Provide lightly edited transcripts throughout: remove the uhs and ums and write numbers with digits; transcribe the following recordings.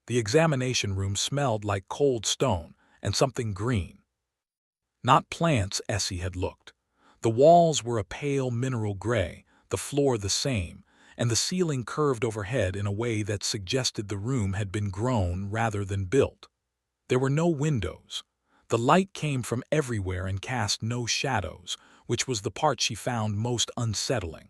The examination room smelled like cold stone and something green. Not plants, Essie had looked. The walls were a pale mineral gray, the floor the same, and the ceiling curved overhead in a way that suggested the room had been grown rather than built. There were no windows. The light came from everywhere and cast no shadows, which was the part she found most unsettling.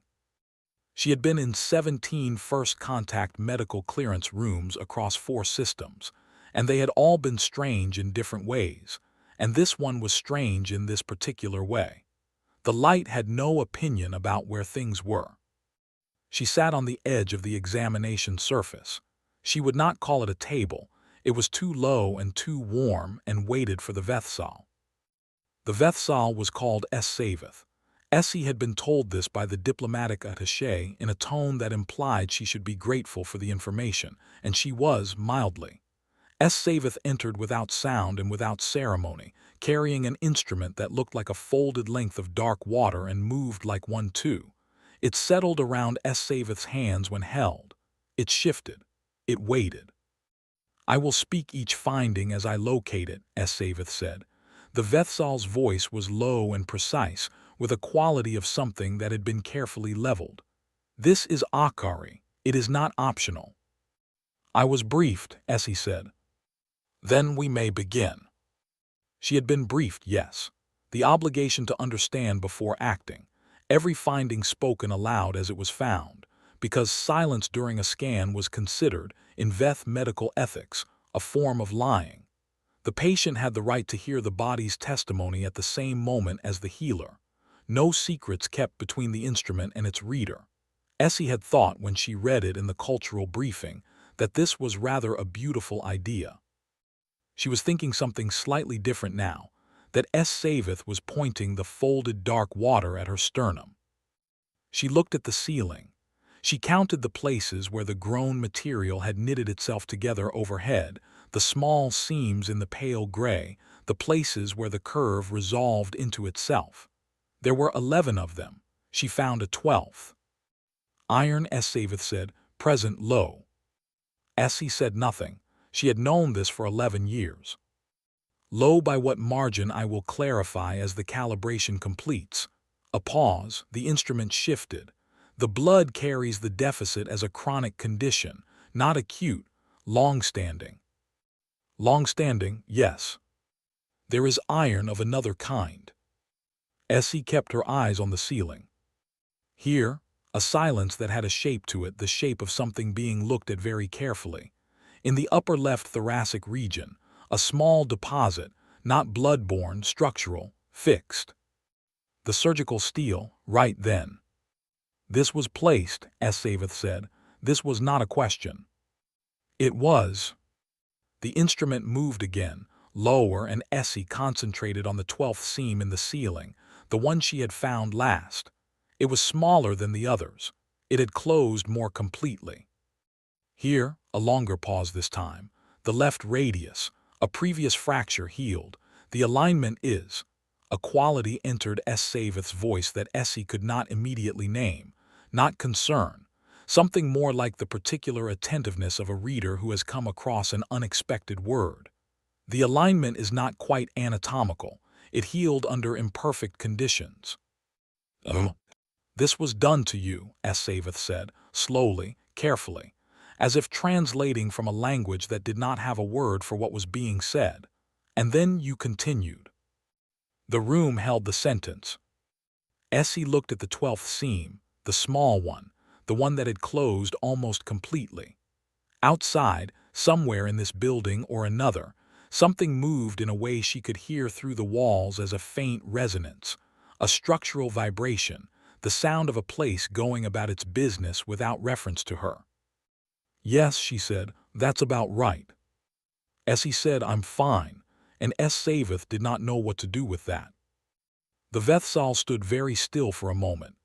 She had been in 17 first-contact medical clearance rooms across 4 systems, and they had all been strange in different ways, and this one was strange in this particular way. The light had no opinion about where things were. She sat on the edge of the examination surface. She would not call it a table. It was too low and too warm, and waited for the Vethsal. The Vethsal was called S-Saveth. Essie had been told this by the diplomatic attaché in a tone that implied she should be grateful for the information, and she was, mildly. S-Saveth entered without sound and without ceremony, carrying an instrument that looked like a folded length of dark water and moved like one too. It settled around S-Saveth's hands when held. It shifted. It waited. "I will speak each finding as I locate it," S-Saveth said. The Vethsal's voice was low and precise, with a quality of something that had been carefully leveled. "This is Akari. It is not optional." "I was briefed," Essie said. "Then we may begin." She had been briefed, yes. The obligation to understand before acting. Every finding spoken aloud as it was found, because silence during a scan was considered, in Veth medical ethics, a form of lying. The patient had the right to hear the body's testimony at the same moment as the healer. No secrets kept between the instrument and its reader. Essie had thought when she read it in the cultural briefing that this was rather a beautiful idea. She was thinking something slightly different now, that S-Saveth was pointing the folded dark water at her sternum. She looked at the ceiling. She counted the places where the grown material had knitted itself together overhead, the small seams in the pale gray, the places where the curve resolved into itself. There were 11 of them. She found a 12th. "Iron," S-Saveth said, "present low." Essie said nothing. She had known this for 11 years. "Low by what margin I will clarify as the calibration completes." A pause. The instrument shifted. "The blood carries the deficit as a chronic condition, not acute, long-standing." "Long-standing, yes." "There is iron of another kind." Essie kept her eyes on the ceiling. Here, a silence that had a shape to it, the shape of something being looked at very carefully. In the upper left thoracic region, a small deposit, not blood-borne, structural, fixed. The surgical steel, right then. "This was placed," S-Saveth said. "This was not a question." "It was." The instrument moved again, lower, and Essie concentrated on the 12th seam in the ceiling, the one she had found last. It was smaller than the others. It had closed more completely. Here, a longer pause this time. The left radius, a previous fracture healed. The alignment is. A quality entered S-Saveth's voice that Essie could not immediately name. Not concern. Something more like the particular attentiveness of a reader who has come across an unexpected word. The alignment is not quite anatomical. It healed under imperfect conditions. "This was done to you," S-Saveth said, slowly, carefully, as if translating from a language that did not have a word for what was being said. "And then you continued." The room held the sentence. Essie looked at the 12th seam, the small one, the one that had closed almost completely. Outside, somewhere in this building or another, something moved in a way she could hear through the walls as a faint resonance, a structural vibration, the sound of a place going about its business without reference to her. "Yes," she said, "that's about right." Essie said, "I'm fine," and S-Saveth did not know what to do with that. The Vethsal stood very still for a moment.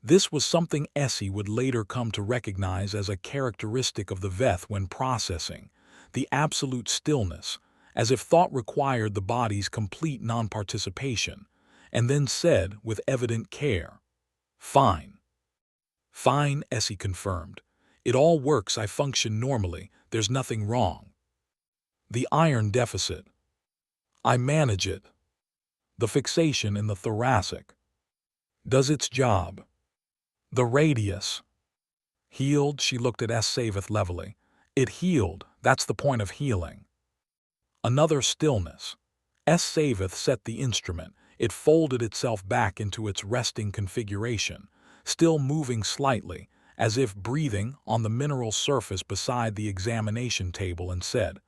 This was something Essie would later come to recognize as a characteristic of the Veth when processing, the absolute stillness, as if thought required the body's complete non-participation, and then said, with evident care, "Fine." "Fine," Essie confirmed. "It all works. I function normally. There's nothing wrong." The iron deficit. I manage it. The fixation in the thoracic. Does its job. The radius. Healed, she looked at S. Saveth levelly. It healed, that's the point of healing. Another stillness. S. Saveth set the instrument. It folded itself back into its resting configuration, still moving slightly, as if breathing on the mineral surface beside the examination table, and said,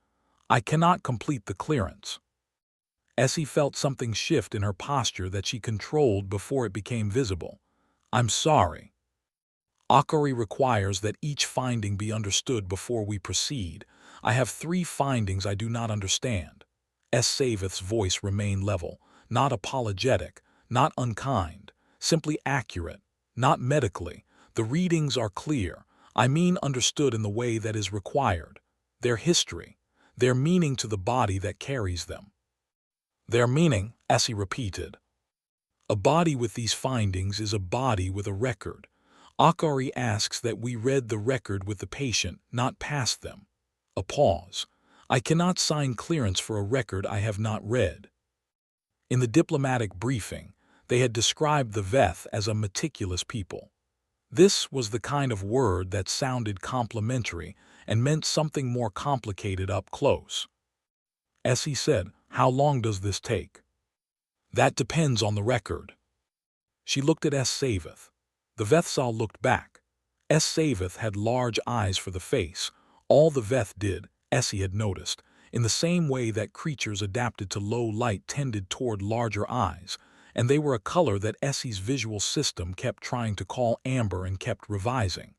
I cannot complete the clearance. Essie felt something shift in her posture that she controlled before it became visible. I'm sorry. Akari requires that each finding be understood before we proceed. I have 3 findings I do not understand. S. Saveth's voice remained level, not apologetic, not unkind, simply accurate, not medically. The readings are clear. I mean understood in the way that is required. Their history, their meaning to the body that carries them. Their meaning, Essie repeated. A body with these findings is a body with a record. Akari asks that we read the record with the patient, not past them. A pause. I cannot sign clearance for a record I have not read. In the diplomatic briefing, they had described the Veth as a meticulous people. This was the kind of word that sounded complimentary and meant something more complicated up close. Essie said, How long does this take? That depends on the record. She looked at S. Saveth. The Vethsal looked back. S. Saveth had large eyes for the face. All the Veth did, Essie had noticed, in the same way that creatures adapted to low light tended toward larger eyes, and they were a color that Essie's visual system kept trying to call amber and kept revising.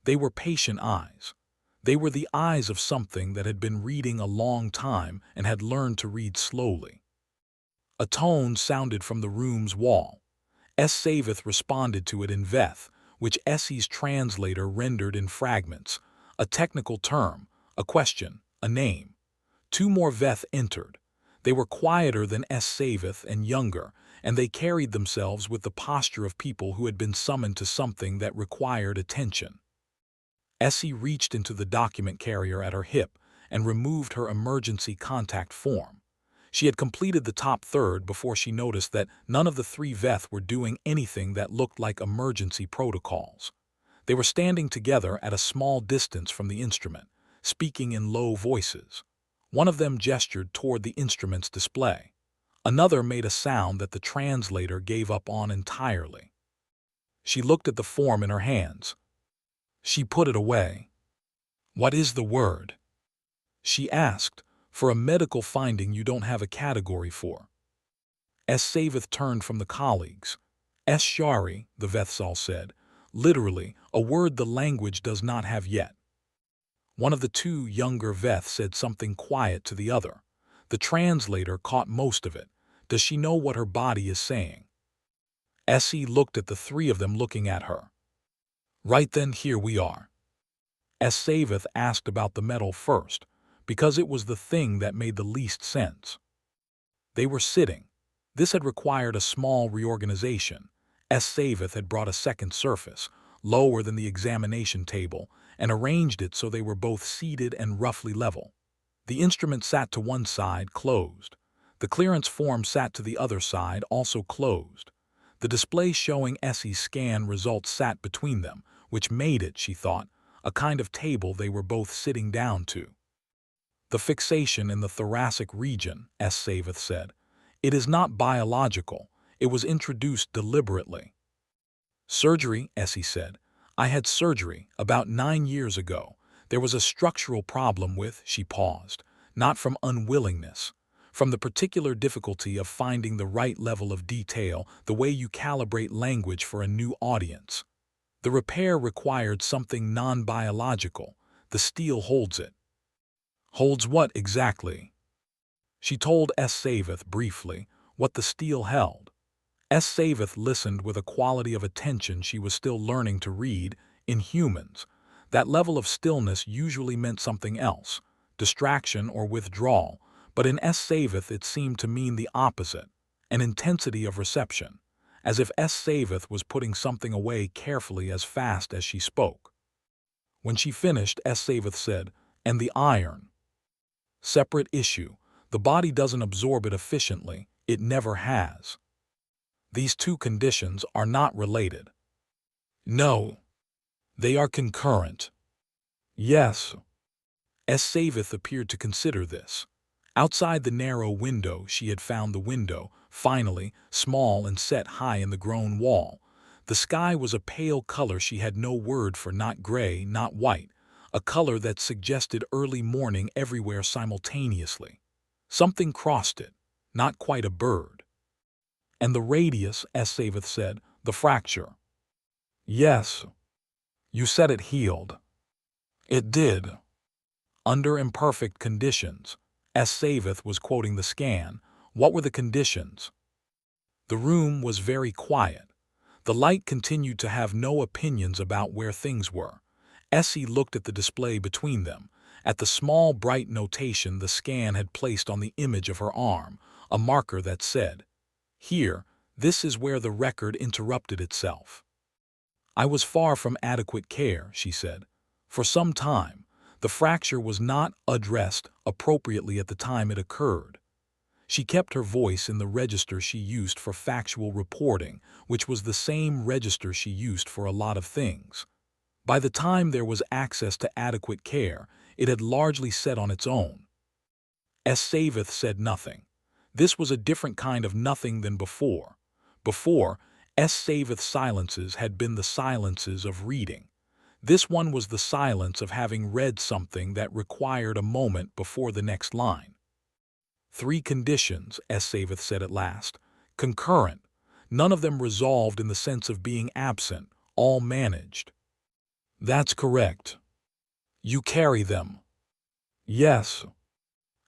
They were patient eyes. They were the eyes of something that had been reading a long time and had learned to read slowly. A tone sounded from the room's wall. S. Saveth responded to it in Veth, which Essie's translator rendered in fragments. A technical term, a question, a name. 2 more Veth entered. They were quieter than S. Saveth and younger, and they carried themselves with the posture of people who had been summoned to something that required attention. Essie reached into the document carrier at her hip and removed her emergency contact form. She had completed the top third before she noticed that none of the 3 Veth were doing anything that looked like emergency protocols. They were standing together at a small distance from the instrument, speaking in low voices. One of them gestured toward the instrument's display. Another made a sound that the translator gave up on entirely. She looked at the form in her hands. She put it away. What is the word? She asked. For a medical finding you don't have a category for. S. Saveth turned from the colleagues. S. Shari, the Vethsal said, literally, a word the language does not have yet. One of the 2 younger Veth said something quiet to the other. The translator caught most of it. Does she know what her body is saying? Essie looked at the 3 of them looking at her. Right then, here we are. S. Saveth asked about the metal first, because it was the thing that made the least sense. They were sitting. This had required a small reorganization. S. Saveth had brought a second surface, lower than the examination table, and arranged it so they were both seated and roughly level. The instrument sat to one side, closed. The clearance form sat to the other side, also closed. The display showing Essie's scan results sat between them, which made it, she thought, a kind of table they were both sitting down to. The fixation in the thoracic region, S. Saveth said. It is not biological. It was introduced deliberately. Surgery, Essie said. I had surgery about 9 years ago. There was a structural problem with, she paused, not from unwillingness, from the particular difficulty of finding the right level of detail, the way you calibrate language for a new audience. The repair required something non-biological. The steel holds it. Holds what exactly? She told S. Saveth briefly what the steel held. S. Saveth listened with a quality of attention she was still learning to read. In humans, that level of stillness usually meant something else, distraction or withdrawal, but in S. Saveth it seemed to mean the opposite, an intensity of reception, as if S. Saveth was putting something away carefully as fast as she spoke. When she finished, S. Saveth said, And the iron. Separate issue. The body doesn't absorb it efficiently. It never has. These two conditions are not related. No. They are concurrent. Yes. Savith appeared to consider this. Outside the narrow window, she had found the window, finally, small and set high in the grown wall. The sky was a pale color she had no word for, not gray, not white, a color that suggested early morning everywhere simultaneously. Something crossed it, not quite a bird. And the radius, Savith said, the fracture. Yes. You said it healed. It did. Under imperfect conditions. Savith was quoting the scan. What were the conditions? The room was very quiet. The light continued to have no opinions about where things were. Essie looked at the display between them, at the small bright notation the scan had placed on the image of her arm, a marker that said, "Here, this is where the record interrupted itself." I was far from adequate care, she said. For some time, the fracture was not addressed appropriately at the time it occurred. She kept her voice in the register she used for factual reporting, which was the same register she used for a lot of things. By the time there was access to adequate care, it had largely set on its own. Savith said nothing. This was a different kind of nothing than before. Before, Savith's silences had been the silences of reading. This one was the silence of having read something that required a moment before the next line. Three conditions, Savith said at last. Concurrent. None of them resolved in the sense of being absent, all managed. That's correct. You carry them. Yes.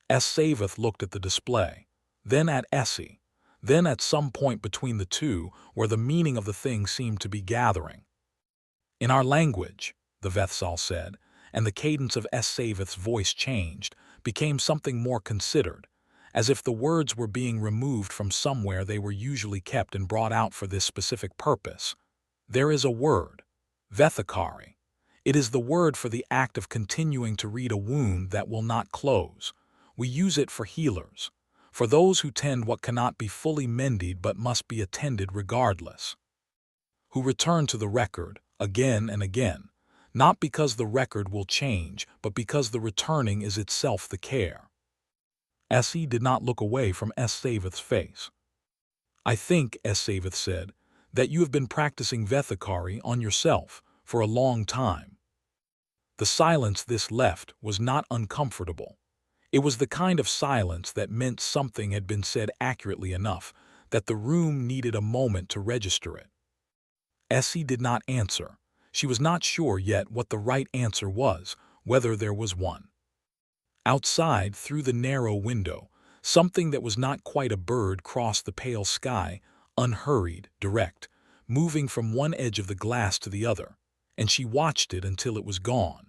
Savith looked at the display, then at Essie, then at some point between the two where the meaning of the thing seemed to be gathering. In our language, the Vethsal said, and the cadence of Savith's voice changed, became something more considered, as if the words were being removed from somewhere they were usually kept and brought out for this specific purpose. There is a word, Vethakari. It is the word for the act of continuing to read a wound that will not close. We use it for healers, for those who tend what cannot be fully mended but must be attended regardless, who return to the record again and again, not because the record will change, but because the returning is itself the care. Essie did not look away from Savith's face. I think, Savith said, that you have been practicing Vethakari on yourself for a long time. The silence this left was not uncomfortable. It was the kind of silence that meant something had been said accurately enough that the room needed a moment to register it. Essie did not answer. She was not sure yet what the right answer was, whether there was one. Outside, through the narrow window, something that was not quite a bird crossed the pale sky, unhurried, direct, moving from one edge of the glass to the other, and she watched it until it was gone.